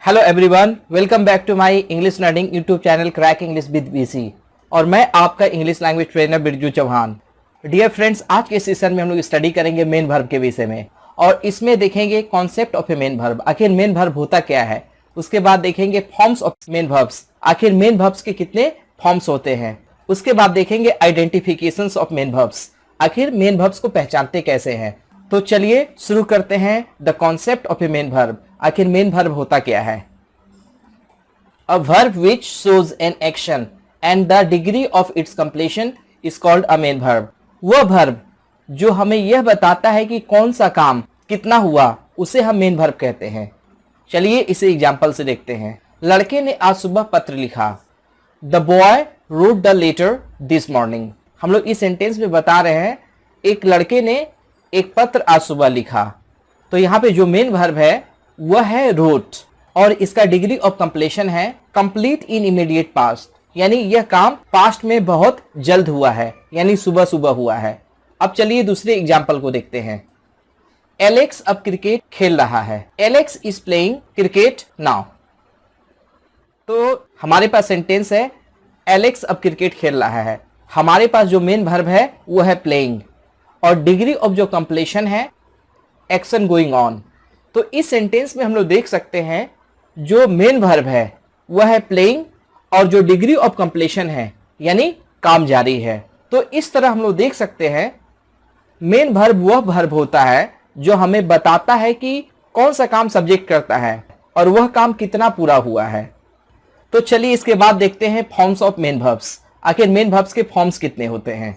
Hello everyone, welcome back to my English learning YouTube channel crack English with BC. और मैं आपका English language trainer Birju Chauhan. Dear friends, आज के session में हम लोग स्टडी करेंगे मेन वर्ब के विषय में और इसमें देखेंगे concept of A main verb, आखिर मेन वर्ब होता क्या है। उसके बाद देखेंगे फॉर्म्स ऑफ मेन वर्ब्स, आखिर मेन वर्ब्स के कितने फॉर्म्स होते हैं। उसके बाद देखेंगे आइडेंटिफिकेशंस ऑफ मेन वर्ब्स, आखिर मेन वर्ब्स को पहचानते कैसे हैं। तो चलिए शुरू करते हैं the concept of A main verb, आखिर मेन वर्ब होता क्या है। A verb which shows an action and the degree of its completion is called a main verb. वह वर्ब जो हमें यह बताता है कि कौन सा काम कितना हुआ, उसे हम मेन वर्ब कहते हैं। चलिए इसे एग्जाम्पल से देखते हैं। लड़के ने आज सुबह पत्र लिखा। The boy wrote the letter this morning. हम लोग इस सेंटेंस में बता रहे हैं एक लड़के ने एक पत्र आज सुबह लिखा। तो यहाँ पे जो मेन वर्ब है वह है रोट और इसका डिग्री ऑफ कंप्लीशन है कंप्लीट इन इमीडिएट पास्ट, यानी यह काम पास्ट में बहुत जल्द हुआ है, यानी सुबह सुबह हुआ है। अब चलिए दूसरे एग्जाम्पल को देखते हैं। एलेक्स अब क्रिकेट खेल रहा है। Alex is playing cricket now. तो हमारे पास सेंटेंस है एलेक्स अब क्रिकेट खेल रहा है। हमारे पास जो मेन वर्ब है वो है प्लेइंग और डिग्री ऑफ जो कंप्लीशन है एक्शन गोइंग ऑन। तो इस सेंटेंस में हम लोग देख सकते हैं जो मेन वर्ब है वह है प्लेइंग और जो डिग्री ऑफ कंप्लीशन है यानी काम जारी है। तो इस तरह हम लोग देख सकते हैं मेन वर्ब वह वर्ब होता है जो हमें बताता है कि कौन सा काम सब्जेक्ट करता है और वह काम कितना पूरा हुआ है। तो चलिए इसके बाद देखते हैं फॉर्म्स ऑफ मेन वर्ब्स, आखिर मेन वर्ब्स के फॉर्म्स कितने होते हैं।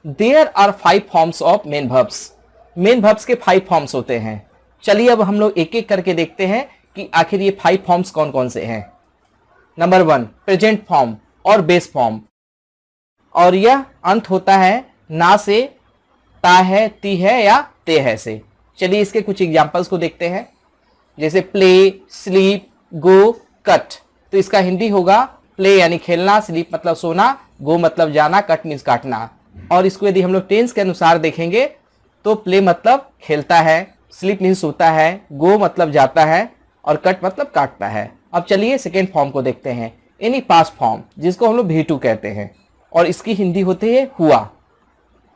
There are 5 forms of main verbs. Main verbs के 5 फॉर्म्स होते हैं। चलिए अब हम लोग एक एक करके देखते हैं कि आखिर ये 5 फॉर्म्स कौन कौन से हैं। नंबर 1 प्रेजेंट फॉर्म और बेस फॉर्म, और यह अंत होता है ना से, ता है, ती है या ते है से। चलिए इसके कुछ एग्जांपल्स को देखते हैं, जैसे प्ले, स्लीप, गो, कट। तो इसका हिंदी होगा प्ले यानी खेलना, स्लीप मतलब सोना, गो मतलब जाना, कट मीन्स काटना। और इसको यदि हम लोग टेंस के अनुसार देखेंगे तो प्ले मतलब खेलता है, स्लीप मीन्स सोता है, गो मतलब जाता है और कट मतलब काटता है। अब चलिए सेकेंड फॉर्म को देखते हैं, एनी पास्ट फॉर्म, जिसको हम लोग V2 कहते हैं और इसकी हिंदी होती है हुआ।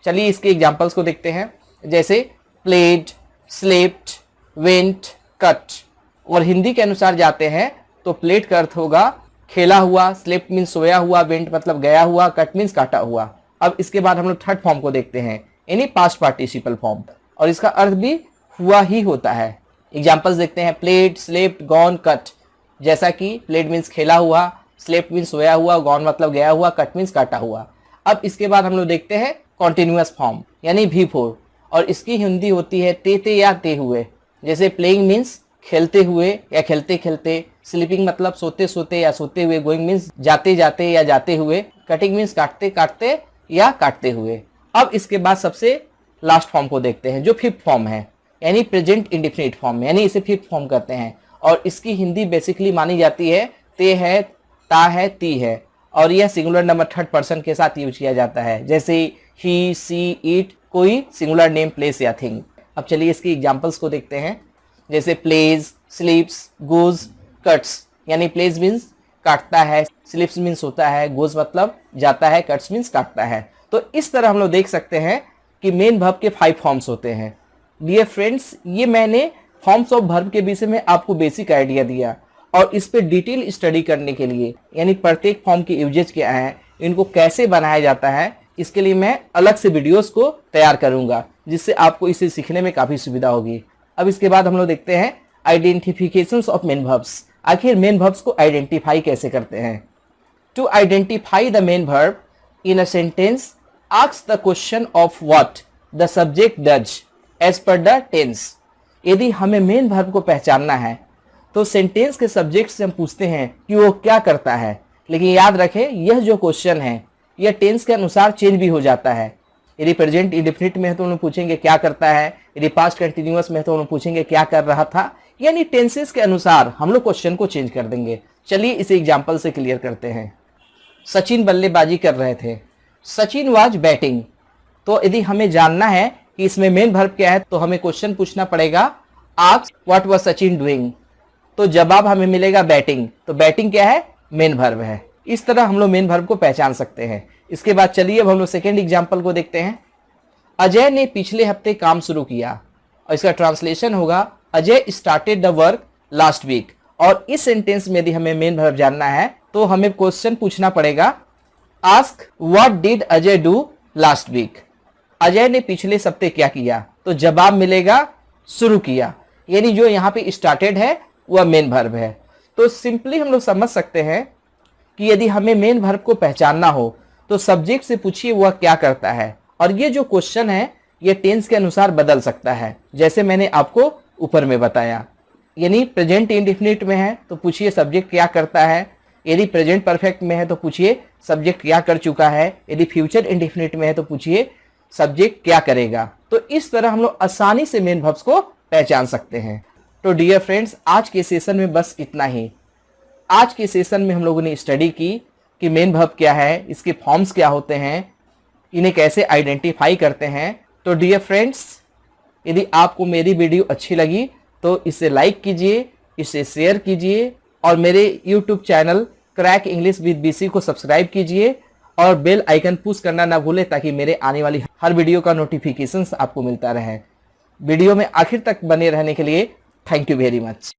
चलिए इसके एग्जांपल्स को देखते हैं, जैसे प्लेड, स्लेप्ट, वेंट, कट। और हिंदी के अनुसार जाते हैं तो प्लेड का अर्थ होगा खेला हुआ, स्लेप्ट मीन्स सोया हुआ, वेंट मतलब गया हुआ, कट मीन्स काटा हुआ। अब इसके बाद हम लोग थर्ड फॉर्म को देखते हैं, एनी पास्ट पार्टिसिपल फॉर्म, और इसका अर्थ भी हुआ ही होता है। एग्जांपल्स देखते हैं, प्लेड, स्लेप्ट, गॉन, कट। जैसा कि प्लेड मीन्स खेला हुआ, स्लेप्ट मीन्स सोया हुआ, गॉन मतलब गया हुआ, कट मीन्स काटा हुआ। अब इसके बाद हम लोग देखते हैं कॉन्टिन्यूअस फॉर्म यानी V4, और इसकी हिंदी होती है ते या ते हुए। जैसे प्लेइंग मीन्स खेलते हुए या खेलते खेलते, स्लीपिंग मतलब सोते सोते या सोते हुए, गोइंग मीन्स जाते जाते या जाते हुए, कटिंग मीन्स काटते काटते या काटते हुए। अब इसके बाद सबसे लास्ट फॉर्म को देखते हैं जो फिफ्थ फॉर्म है, यानी प्रेजेंट इंडेफिनिट फॉर्म, यानी इसे फिफ्थ फॉर्म कहते हैं और इसकी हिंदी बेसिकली मानी जाती है ते है, ता है, ती है, और यह सिंगुलर नंबर थर्ड पर्सन के साथ यूज किया जाता है, जैसे ही, सी, इट, कोई सिंगुलर नेम, प्लेस या थिंग। अब चलिए इसकी एग्जांपल्स को देखते हैं, जैसे प्लेज, स्लीप्स, गोज, कट्स। यानी प्लेज मीन्स काटता है, स्लीप्स मीन्स सोता है, गोज मतलब जाता है, कट्स मीन्स काटता है। तो इस तरह हम लोग देख सकते हैं कि मेन वर्ब के 5 फॉर्म्स होते हैं। डियर फ्रेंड्स, ये मैंने फॉर्म्स ऑफ वर्ब के विषय में आपको बेसिक आइडिया दिया और इस पे डिटेल स्टडी करने के लिए, यानी प्रत्येक फॉर्म के यूजेज क्या हैं, इनको कैसे बनाया जाता है, इसके लिए मैं अलग से वीडियोस को तैयार करूंगा जिससे आपको इसे सीखने में काफ़ी सुविधा होगी। अब इसके बाद हम लोग देखते हैं आइडेंटिफिकेशंस ऑफ मेन वर्ब्स, आखिर मेन वर्ब्स को आइडेंटिफाई कैसे करते हैं। To identify the main verb in a sentence, ask the question of what the subject does as per the tense. यदि हमें मेन वर्ब को पहचानना है तो सेंटेंस के सब्जेक्ट से हम पूछते हैं कि वो क्या करता है, लेकिन याद रखें यह जो क्वेश्चन है यह टेंस के अनुसार चेंज भी हो जाता है। यदि प्रेजेंट इंडेफिनिट में है तो उन्हें पूछेंगे क्या करता है, यदि पास्ट कंटिन्यूअस में है तो उन्हें पूछेंगे क्या कर रहा था, यानी टेंसेस के अनुसार हम लोग क्वेश्चन को चेंज कर देंगे। चलिए इसे एग्जांपल से क्लियर करते हैं। सचिन बल्लेबाजी कर रहे थे, सचिन वाज बैटिंग। तो यदि हमें जानना है कि इसमें मेन वर्ब क्या है तो हमें क्वेश्चन पूछना पड़ेगा, ask what was Sachin doing. तो जवाब हमें मिलेगा बैटिंग। तो बैटिंग क्या है? मेन वर्ब है। इस तरह हम लोग मेन वर्ब को पहचान सकते हैं। इसके बाद चलिए अब हम लोग सेकेंड एग्जाम्पल को देखते हैं। अजय ने पिछले हफ्ते काम शुरू किया, और इसका ट्रांसलेशन होगा Ajay started the work last week. और इस सेंटेंस में यदि हमें मेन वर्ब जानना है तो हमें क्वेश्चन पूछना पड़ेगा, ask what did Ajay do last week. Ajay ने पिछले हफ्ते क्या किया? तो जवाब मिलेगा शुरू किया, यानी जो यहाँ पे स्टार्टेड है वह मेन वर्ब है। तो सिंपली हम लोग समझ सकते हैं कि यदि हमें मेन वर्ब को पहचानना हो तो सब्जेक्ट से पूछिए वह क्या करता है। और ये जो क्वेश्चन है ये टेंस के अनुसार बदल सकता है, जैसे मैंने आपको ऊपर में बताया। यानी प्रेजेंट इंडेफिनिट में है तो पूछिए सब्जेक्ट क्या करता है, यदि प्रेजेंट परफेक्ट में है तो पूछिए सब्जेक्ट क्या कर चुका है, यदि फ्यूचर इंडेफिनिट में है तो पूछिए सब्जेक्ट क्या करेगा। तो इस तरह हम लोग आसानी से मेन वर्ब्स को पहचान सकते हैं। तो डियर फ्रेंड्स, आज के सेशन में बस इतना ही। आज के सेशन में हम लोगों ने स्टडी की कि मेन वर्ब क्या है, इसके फॉर्म्स क्या होते हैं, इन्हें कैसे आइडेंटिफाई करते हैं। तो डियर फ्रेंड्स, यदि आपको मेरी वीडियो अच्छी लगी तो इसे लाइक कीजिए, इसे शेयर कीजिए और मेरे YouTube channel crack English with BC को सब्सक्राइब कीजिए और बेल आइकन पुश करना ना भूलें ताकि मेरे आने वाली हर वीडियो का नोटिफिकेशंस आपको मिलता रहे। वीडियो में आखिर तक बने रहने के लिए थैंक यू वेरी मच।